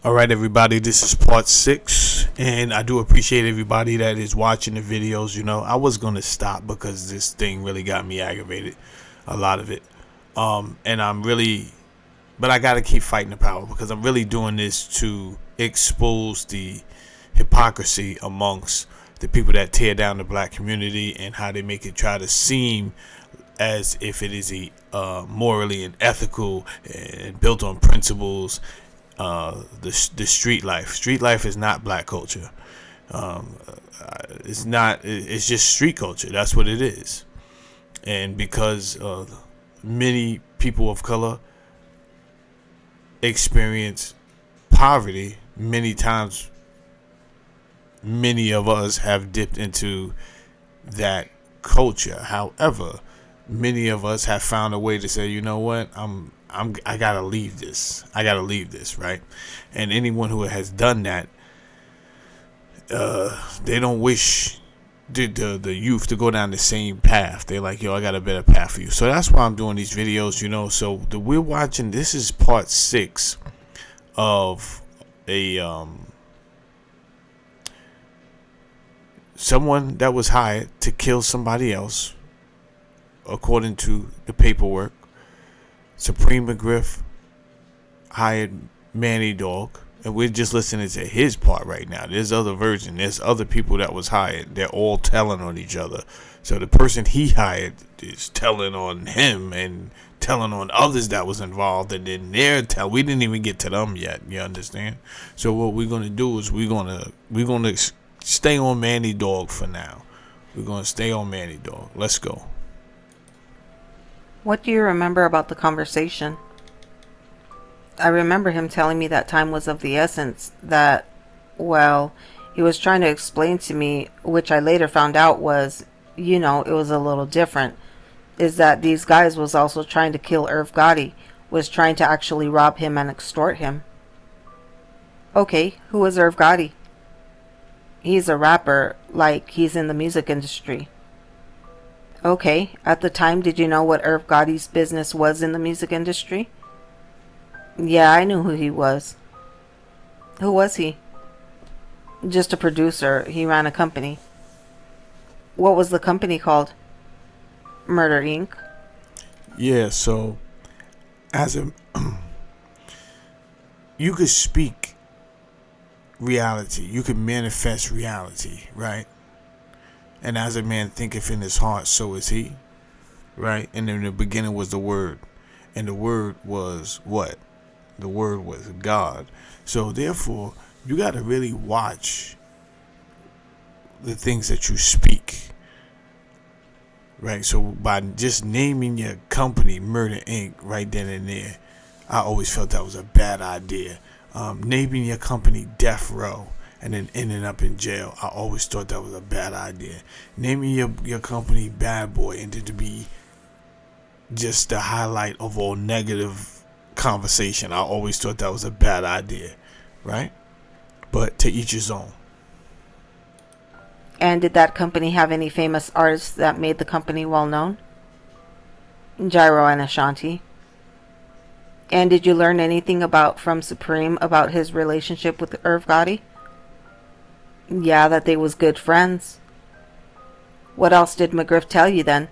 All right, everybody, this is part 6, and I do appreciate everybody that is watching the videos. I was going to stop because this thing really got me aggravated, a lot of it. And but I got to keep fighting the power because I'm really doing this to expose the hypocrisy amongst the people that tear down the black community and how they make it try to seem as if it is morally and ethical and built on principles. The street life. Street life is not black culture. It's not. It's just street culture. That's what it is. And because many people of color experience poverty, many times, many of us have dipped into that culture. However, many of us have found a way to say, you know what, I gotta leave this. I gotta leave this, right? And anyone who has done that, they don't wish the youth to go down the same path. They're like, yo, I got a better path for you. So that's why I'm doing these videos, So we're watching. This is part 6 of a someone that was hired to kill somebody else, according to the paperwork. Supreme McGriff hired Manny Dog, and we're just listening to his part right now. There's other version. There's other people that was hired. They're all telling on each other. So the person he hired is telling on him and telling on others that was involved, and then we didn't even get to them yet. You understand? So what we're gonna do is we're gonna stay on Manny Dog for now. We're gonna stay on Manny Dog. Let's go. What do you remember about the conversation? I remember him telling me that time was of the essence, that, well, he was trying to explain to me, which I later found out was, it was a little different, is that these guys was also trying to kill Irv Gotti, was trying to actually rob him and extort him. Okay, who was Irv Gotti? He's a rapper, like he's in the music industry. Okay, at the time, did you know what Irv Gotti's business was in the music industry? Yeah, I knew who he was. Who was he? Just a producer. He ran a company. What was the company called? Murder Inc. Yeah, so as a you could speak reality. You could manifest reality, right? And as a man thinketh in his heart, so is he. Right? And in the beginning was the Word. And the Word was what? The Word was God. So therefore, you got to really watch the things that you speak. Right? So by just naming your company, Murder Inc., right then and there, I always felt that was a bad idea. Naming your company Death Row and then ending up in jail, I always thought that was a bad idea. Naming your company Bad Boy and then to be just the highlight of all negative conversation, I always thought that was a bad idea, right? But to each his own. And did that company have any famous artists that made the company well known? Gyro and Ashanti. And did you learn anything from Supreme about his relationship with Irv Gotti? Yeah, that they was good friends. What else did McGriff tell you then?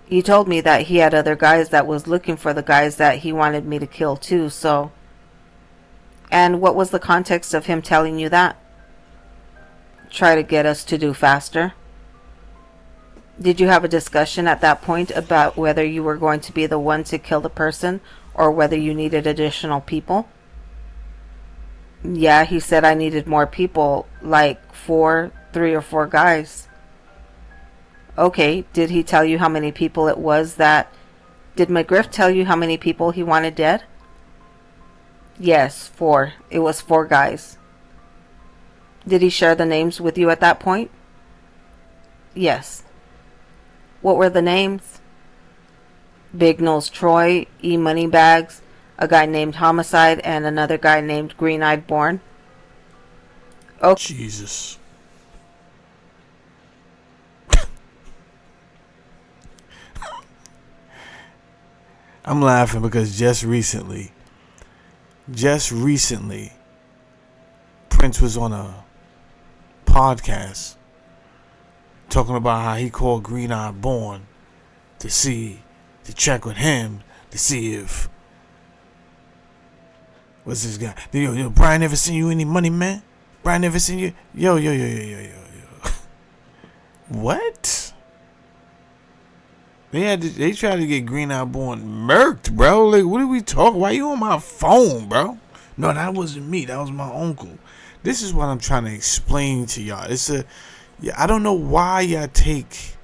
He told me that he had other guys that was looking for the guys that he wanted me to kill too, so... And what was the context of him telling you that? Try to get us to do faster. Did you have a discussion at that point about whether you were going to be the one to kill the person or whether you needed additional people? Yeah, he said I needed more people, like 3 or 4 guys. Okay, did he tell you how many people it was that... Did McGriff tell you how many people he wanted dead? Yes, 4. It was 4 guys. Did he share the names with you at that point? Yes. What were the names? Big Nose Troy, E Moneybags, a guy named Homicide, and another guy named Green Eyed Born. Oh, Jesus. I'm laughing because just recently just recently, Prince was on a podcast talking about how he called Green Eye Born to check with him to see if, what's this guy? Yo, Brian never sent you any money, man? Brian never sent you? Yo. What? They tried to get Green Eye Born murked, bro. Like, what are we talking? Why you on my phone, bro? No, that wasn't me. That was my uncle. This is what I'm trying to explain to y'all. I don't know why y'all take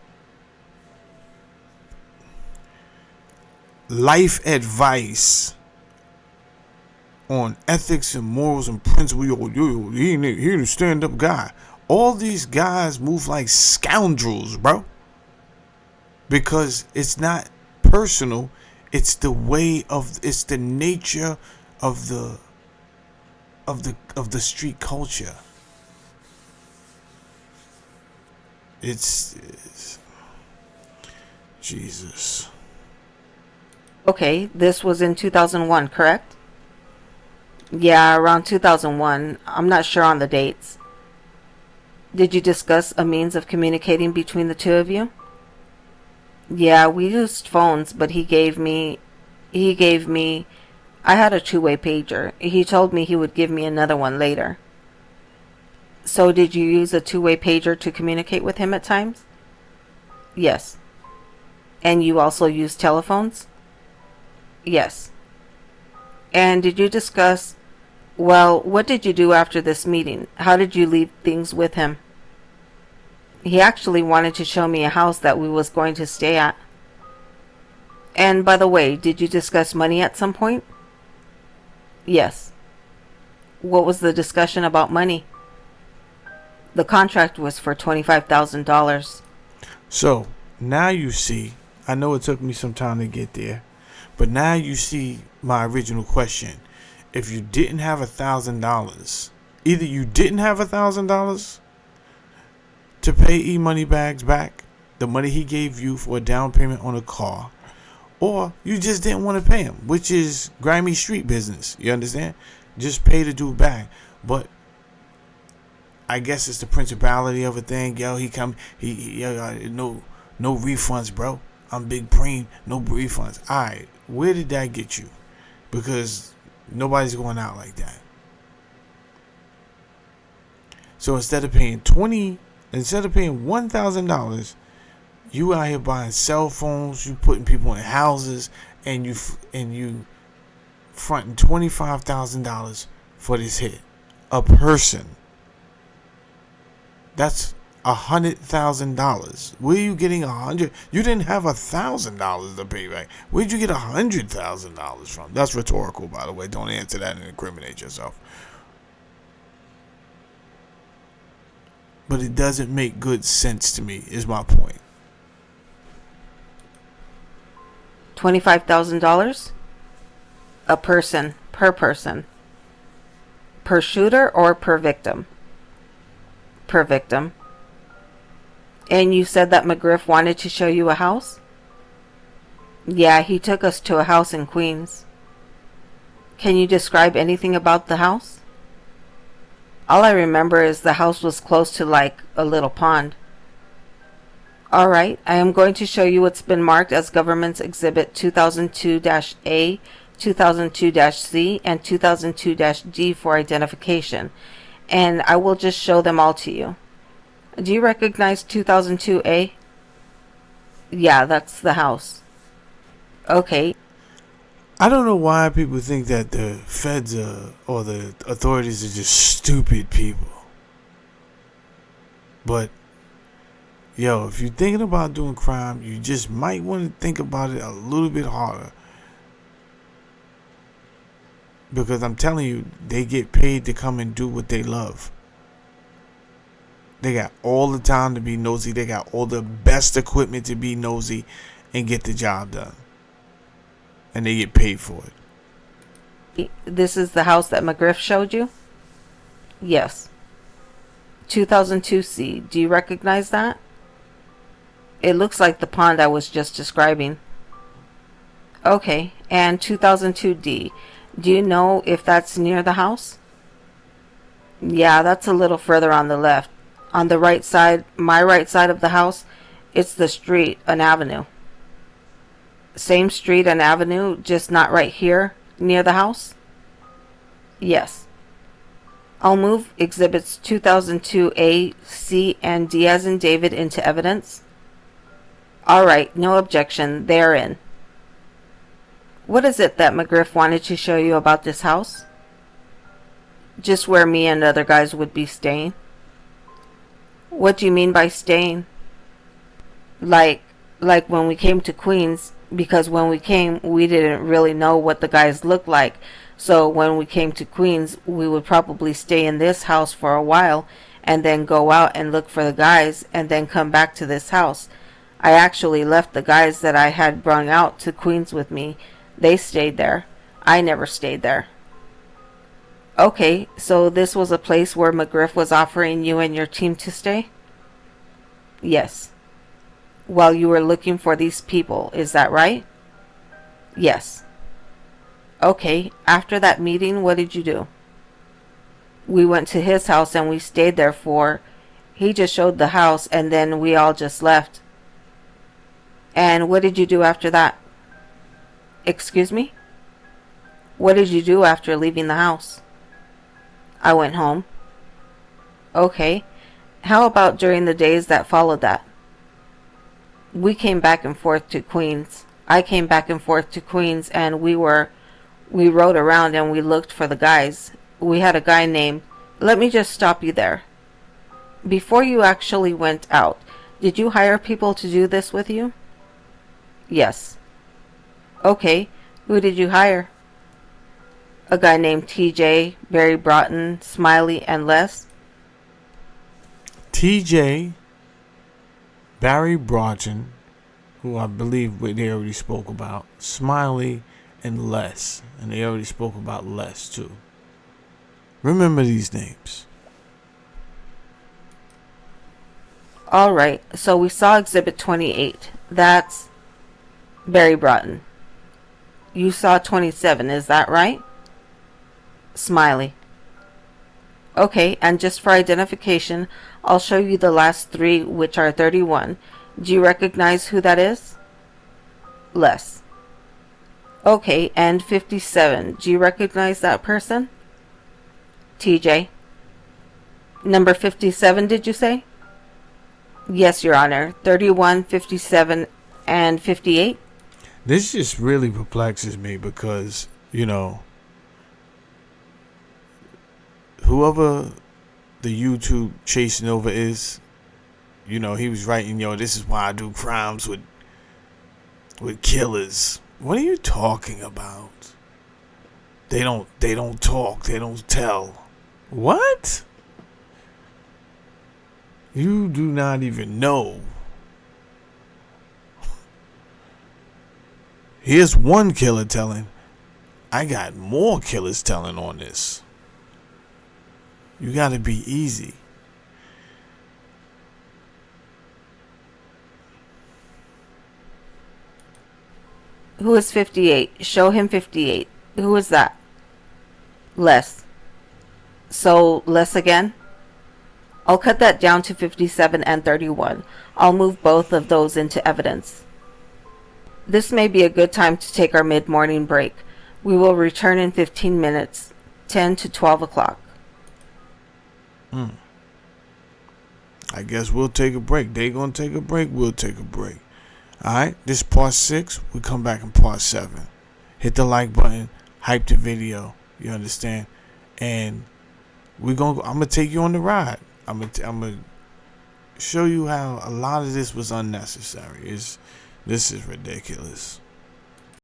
life advice on ethics and morals and principles. He ain't a stand-up guy. All these guys move like scoundrels, bro. Because it's not personal. It's the nature of the street culture. It's Jesus. Okay, this was in 2001, correct? Yeah, around 2001. I'm not sure on the dates. Did you discuss a means of communicating between the two of you? Yeah, we used phones, but he gave me, I had a two-way pager. He told me he would give me another one later. So did you use a two-way pager to communicate with him at times? Yes. And you also use telephones? Yes. And did you discuss, what did you do after this meeting? How did you leave things with him? He actually wanted to show me a house that we was going to stay at. And by the way, did you discuss money at some point? Yes. What was the discussion about money? The contract was for $25,000. So now you see, I know it took me some time to get there, but now you see my original question. If you didn't have $1,000, either you didn't have $1,000 to pay E Moneybags back, the money he gave you for a down payment on a car, or you just didn't want to pay him, which is grimy street business. You understand? Just pay the dude back. But I guess it's the principality of a thing. Yo, no refunds, bro. I'm Big Preem, no refunds. Alright, where did that get you? Because nobody's going out like that. So instead of paying $1,000, you out here buying cell phones, you putting people in houses, and you fronting $25,000 for this hit. A person. That's $100,000. Where are you getting $100,000? You didn't have $1,000 to pay back. Where'd you get $100,000 from? That's rhetorical, by the way. Don't answer that and incriminate yourself. But it doesn't make good sense to me, is my point. $25,000? A person, per person. Per shooter or per victim? Per victim. And you said that McGriff wanted to show you a house? Yeah, he took us to a house in Queens. Can you describe anything about the house? All I remember is the house was close to like a little pond. Alright, I am going to show you what's been marked as Government's Exhibit 2002-A, 2002-C, and 2002-D for identification. And I will just show them all to you. Do you recognize 2002-A? Yeah, that's the house. Okay. I don't know why people think that the feds or the authorities are just stupid people. But, yo, if you're thinking about doing crime, you just might want to think about it a little bit harder. Because I'm telling you, they get paid to come and do what they love. They got all the time to be nosy. They got all the best equipment to be nosy and get the job done. And they get paid for it. This is the house that McGriff showed you? Yes. 2002C. Do you recognize that? It looks like the pond I was just describing. Okay. And 2002D. Do you know if that's near the house? Yeah, that's a little further on the left. On the right side, my right side of the house, it's the street, an avenue. Same street and avenue, just not right here, near the house? Yes. I'll move exhibits 2002A, C, and D as in David into evidence. Alright, no objection, they're in. What is it that McGriff wanted to show you about this house? Just where me and other guys would be staying. What do you mean by staying? Like when we came to Queens, because when we came, we didn't really know what the guys looked like. So when we came to Queens, we would probably stay in this house for a while and then go out and look for the guys and then come back to this house. I actually left the guys that I had brung out to Queens with me. They stayed there. I never stayed there. Okay, so this was a place where McGriff was offering you and your team to stay? Yes. While you were looking for these people, is that right? Yes. Okay, after that meeting, what did you do? We went to his house and we stayed there he just showed the house and then we all just left. And what did you do after that? Excuse me? What did you do after leaving the house? I went home. Okay. How about during the days that followed that? We came back and forth to Queens. I came back and forth to Queens and we rode around and we looked for the guys. We had a guy named... Let me just stop you there. Before you actually went out, did you hire people to do this with you? Yes. Okay. Who did you hire? A guy named TJ, Barry Broughton, Smiley, and Les. TJ, Barry Broughton, who I believe they already spoke about, Smiley, and Les. And they already spoke about Les too. Remember these names. Alright, so we saw Exhibit 28. That's Barry Broughton. You saw 27, is that right? Smiley. Okay, and just for identification, I'll show you the last three, which are 31. Do you recognize who that is? Les. Okay, and 57. Do you recognize that person? TJ. Number 57, did you say? Yes, Your Honor. 31, 57, and 58? This just really perplexes me because, whoever the YouTube Chasing Over is, he was writing, this is why I do crimes with killers. What are you talking about? They don't talk, they don't tell. What? You do not even know. Here's one killer telling. I got more killers telling on this. You gotta be easy. Who is 58? Show him 58. Who is that? Les. So, Les again? I'll cut that down to 57 and 31. I'll move both of those into evidence. This may be a good time to take our mid-morning break. We will return in 15 minutes, 10 to 12 o'clock. I guess we'll take a break. They gonna take a break, we'll take a break. Alright, this is part 6. We come back in part 7. Hit the like button, hype the video, you understand? And I'm gonna take you on the ride. I'm gonna show you how a lot of this was unnecessary. This is ridiculous.